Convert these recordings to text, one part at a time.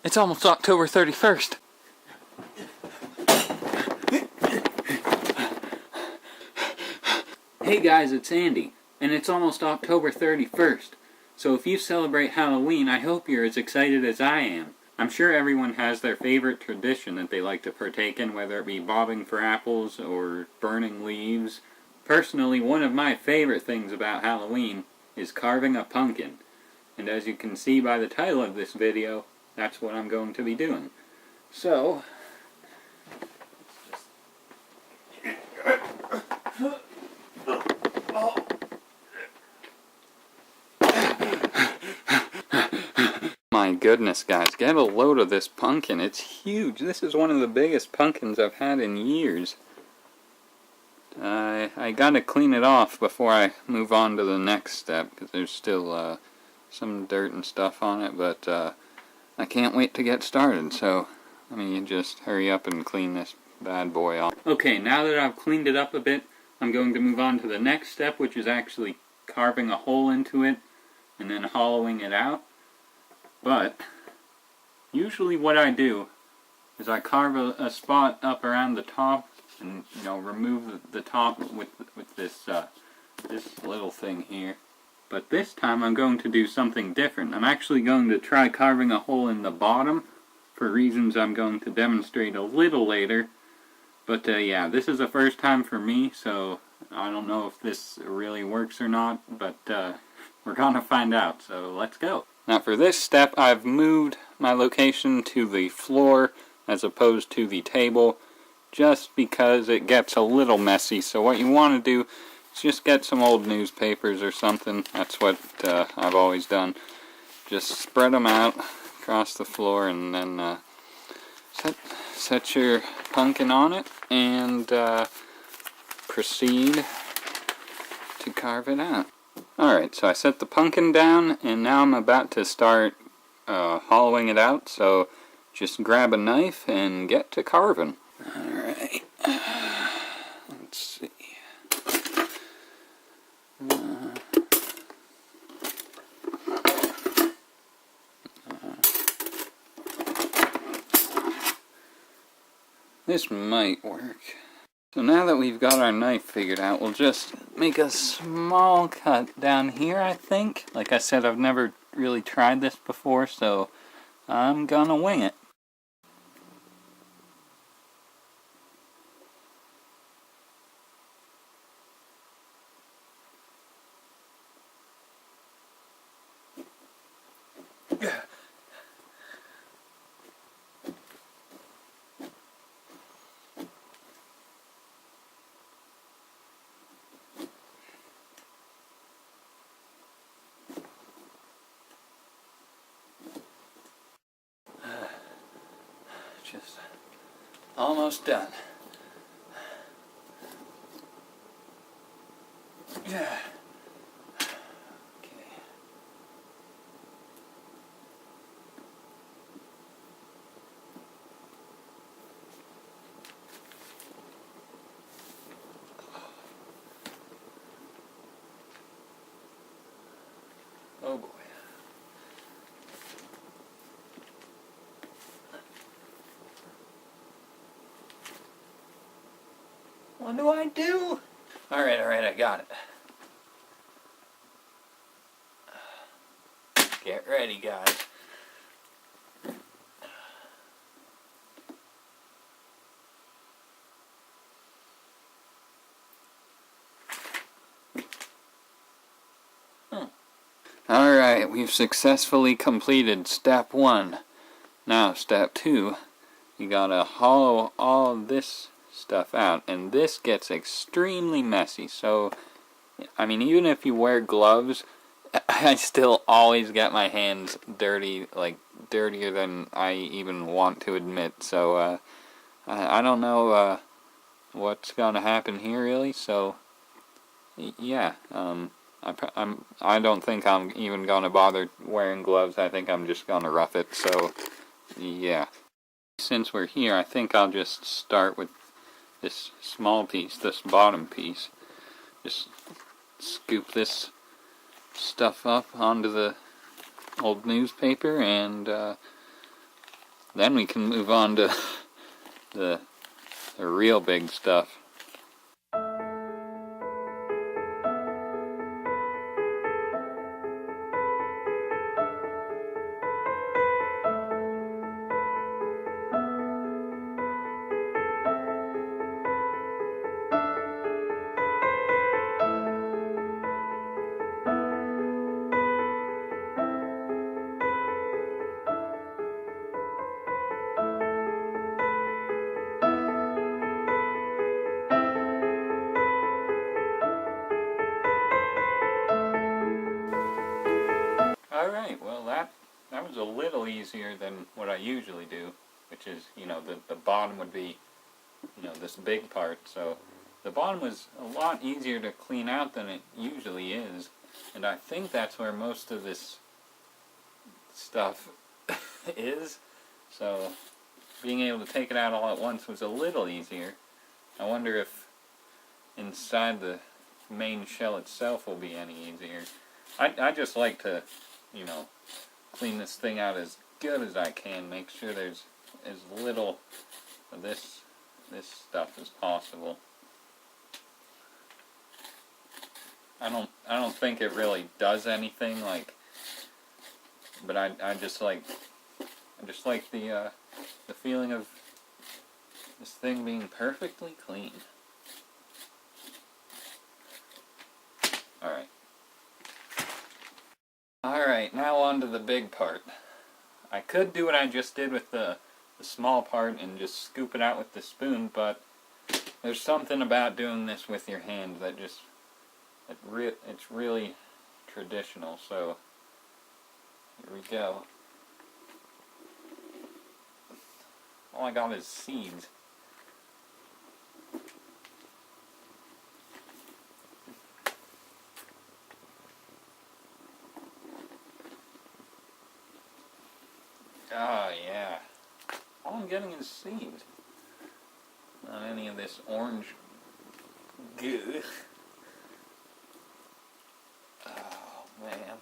It's almost October 31st. Hey guys, it's Andy, and it's almost October 31st. So if you celebrate Halloween, I hope you're as excited as I am. I'm sure everyone has their favorite tradition that they like to partake in, whether it be bobbing for apples or burning leaves. Personally, one of my favorite things about Halloween is carving a pumpkin. And as you can see by the title of this video, that's what I'm going to be doing. So, my goodness guys, get a load of this pumpkin. It's huge. This is one of the biggest pumpkins I've had in years. I gotta clean it off before I move on to the next step, because there's still some dirt and stuff on it, but I can't wait to get started, so let me just hurry up and clean this bad boy off. Okay, now that I've cleaned it up a bit, I'm going to move on to the next step, which is actually carving a hole into it and then hollowing it out. But usually what I do is I carve a spot up around the top and, you know, remove the top with this this little thing here. But this time I'm going to do something different. I'm actually going to try carving a hole in the bottom for reasons I'm going to demonstrate a little later. But yeah, this is the first time for me, so I don't know if this really works or not, but we're gonna find out, so let's go. Now for this step, I've moved my location to the floor as opposed to the table, just because it gets a little messy. So what you want to do is just get some old newspapers or something. That's what I've always done. Just spread them out across the floor and then set your pumpkin on it and proceed to carve it out. Alright, so I set the pumpkin down and now I'm about to start hollowing it out, so just grab a knife and get to carving. Alright, let's see. This might work. So now that we've got our knife figured out, we'll just make a small cut down here, I think. Like I said, I've never really tried this before, so I'm gonna wing it. Just almost done. Yeah. Okay. Oh boy. What do I do? Alright, I got it. Get ready, guys. Alright, we've successfully completed step 1. Now, step 2, you gotta hollow all this stuff out, and this gets extremely messy. So I mean, even if you wear gloves, I still always get my hands dirty, like dirtier than I even want to admit. So I don't know what's gonna happen here really. So yeah, I don't think I'm even gonna bother wearing gloves. I think I'm just gonna rough it. So yeah, since we're here, I think I'll just start with this small piece, this bottom piece. Just scoop this stuff up onto the old newspaper and then we can move on to the real big stuff. Alright, well that was a little easier than what I usually do, which is, the bottom would be, this big part, so the bottom was a lot easier to clean out than it usually is, and I think that's where most of this stuff is, so being able to take it out all at once was a little easier. I wonder if inside the main shell itself will be any easier. I just like to, clean this thing out as good as I can, make sure there's as little of this stuff as possible. I don't think it really does anything, but I just like the feeling of this thing being perfectly clean. Alright, now on to the big part. I could do what I just did with the small part and just scoop it out with the spoon, but there's something about doing this with your hand that it's really traditional, so here we go. All I got is seeds. Oh yeah. All I'm getting is seeds. Not any of this orange goo. Oh man.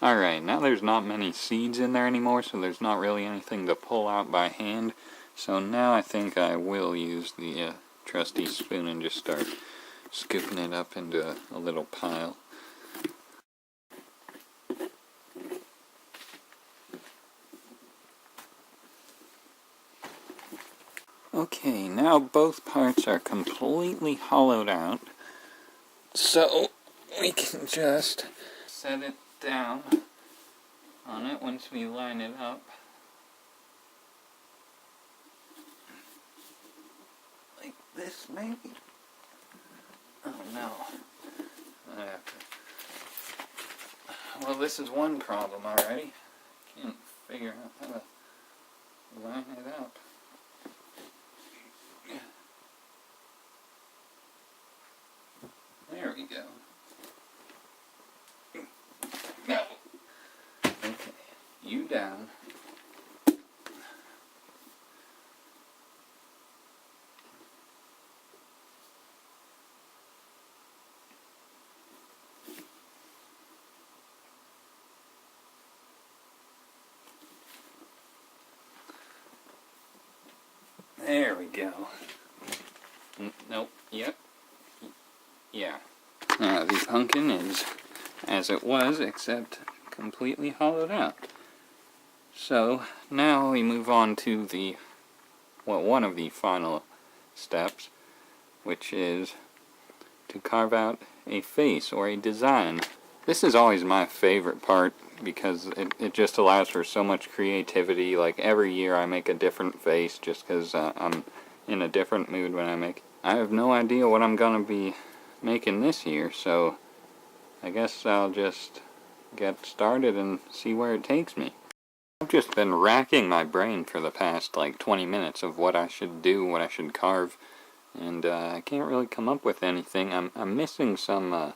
Alright, now there's not many seeds in there anymore, so there's not really anything to pull out by hand. So now I think I will use the trusty spoon and just start scooping it up into a little pile. Okay, now both parts are completely hollowed out, so we can just set it down on it once we line it up. Like this, maybe? Oh no. Well, this is one problem already. Can't figure out how to line it up. There we go. No. Okay, you down. There we go. Nope. Yep. Yeah. The pumpkin is as it was, except completely hollowed out. So now we move on to one of the final steps, which is to carve out a face or a design. This is always my favorite part because it just allows for so much creativity. Like every year I make a different face just because I'm in a different mood when I make it. I have no idea what I'm going to be making this year, so I guess I'll just get started and see where it takes me. I've just been racking my brain for the past 20 minutes of what I should do, what I should carve, and I can't really come up with anything. I'm missing some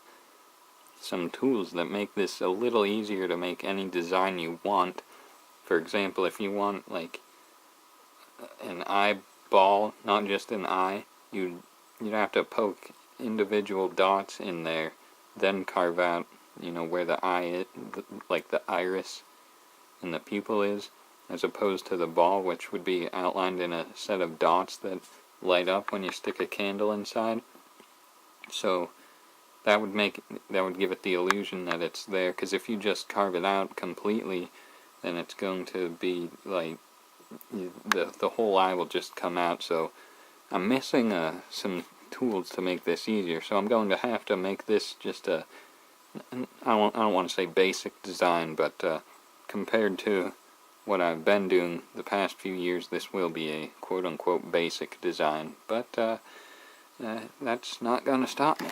some tools that make this a little easier to make any design you want. For example, if you want like an eyeball, not just an eye, you'd have to poke individual dots in there, then carve out, where the eye is, like the iris and the pupil is, as opposed to the ball, which would be outlined in a set of dots that light up when you stick a candle inside. So that would give it the illusion that it's there, because if you just carve it out completely, then it's going to be like the whole eye will just come out. So I'm missing some tools to make this easier, so I'm going to have to make this just I don't want to say basic design, but compared to what I've been doing the past few years, this will be a quote-unquote basic design, but that's not going to stop me.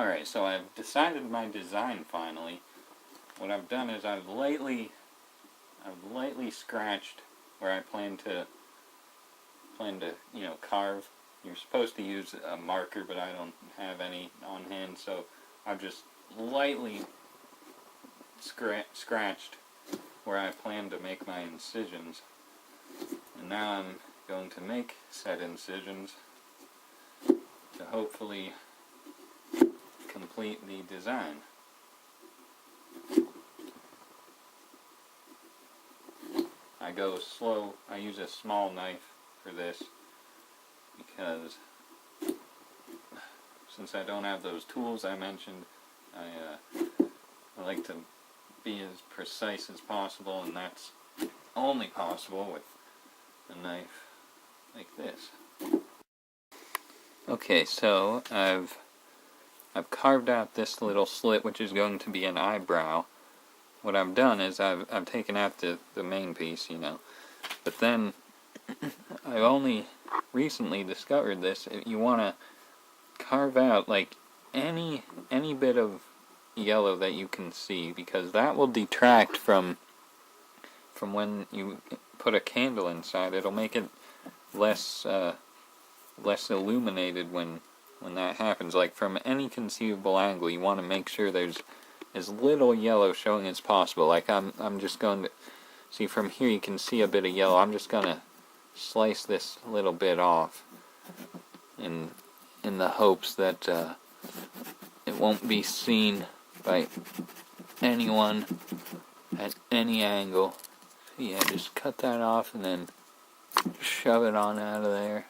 Alright, so I've decided my design finally. What I've done is I've lightly scratched where I plan to carve. You're supposed to use a marker, but I don't have any on hand, so I've just lightly scratched where I plan to make my incisions. And now I'm going to make said incisions to hopefully complete the design. I go slow. I use a small knife for this because since I don't have those tools I mentioned, I like to be as precise as possible, and that's only possible with a knife like this. Okay, so I've carved out this little slit, which is going to be an eyebrow. What I've done is I've taken out the main piece, but then I've only recently discovered this. You want to carve out like any bit of yellow that you can see, because that will detract from when you put a candle inside. It'll make it less illuminated when that happens. Like from any conceivable angle, you want to make sure there's as little yellow showing as possible. Like I'm just going to see from here, you can see a bit of yellow. I'm just going to slice this little bit off in the hopes that it won't be seen by anyone at any angle. So yeah, just cut that off and then shove it on out of there.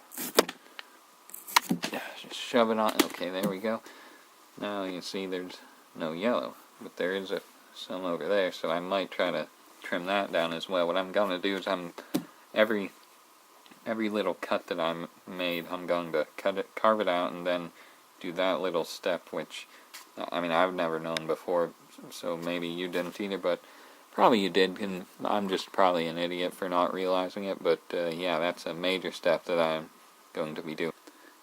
Just shove it on. Okay, there we go. Now you can see there's no yellow, but there is some over there, so I might try to trim that down as well. What I'm going to do is every little cut that I made, I'm going to carve it out, and then do that little step, which, I mean, I've never known before, so maybe you didn't either, but probably you did, and I'm just probably an idiot for not realizing it, but yeah, that's a major step that I'm going to be doing.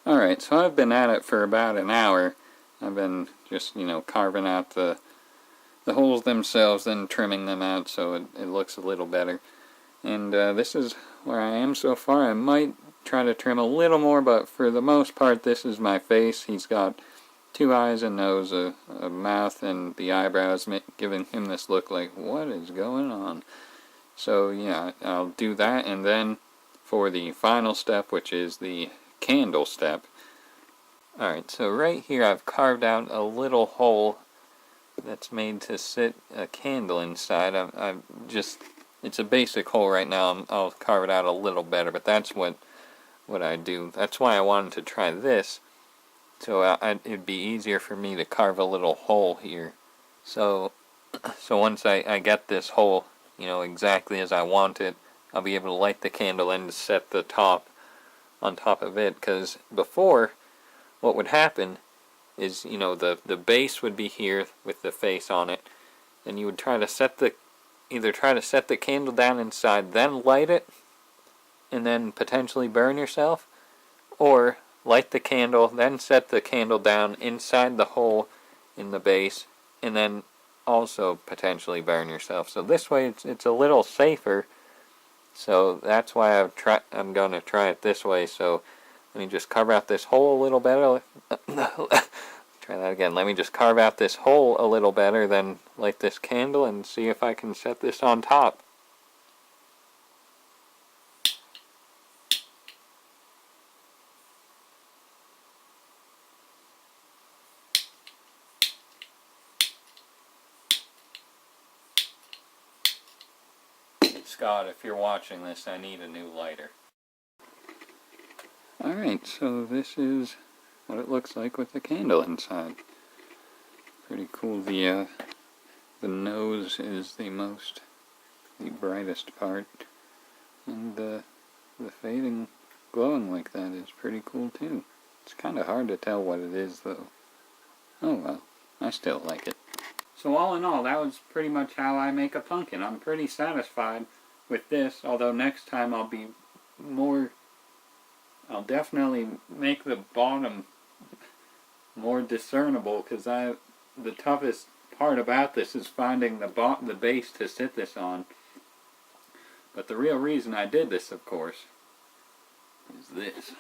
Alright, so I've been at it for about an hour. I've been just, carving out the holes themselves, then trimming them out so it looks a little better. And this is where I am so far. I might try to trim a little more, but for the most part, this is my face. He's got 2 eyes, a nose, a mouth, and the eyebrows, giving him this look like, what is going on? So yeah, I'll do that, and then for the final step, which is the candle step. Alright, so right here I've carved out a little hole that's made to sit a candle inside. It's a basic hole right now. I'll carve it out a little better, but that's what I do. That's why I wanted to try this, so it'd be easier for me to carve a little hole here. So once I get this hole, exactly as I want it, I'll be able to light the candle and set the top on top of it, because before, what would happen is, the base would be here with the face on it, and you would try to either try to set the candle down inside, then light it, and then potentially burn yourself, or light the candle, then set the candle down inside the hole in the base, and then also potentially burn yourself. So this way it's a little safer. So that's why I'm going to try it this way. So let me just carve out this hole a little better. Try try that again. Let me just carve out this hole a little better, then light this candle and see if I can set this on top. Scott, if you're watching this, I need a new lighter. Alright, so this is what it looks like with the candle inside. Pretty cool. The nose is the brightest part, and the fading glowing like that is pretty cool too. It's kind of hard to tell what it is though. Oh well, I still like it. So all in all, that was pretty much how I make a pumpkin. I'm pretty satisfied with this, although next time I'll definitely make the bottom more discernible, because the toughest part about this is finding the base to sit this on. But the real reason I did this, of course, is this.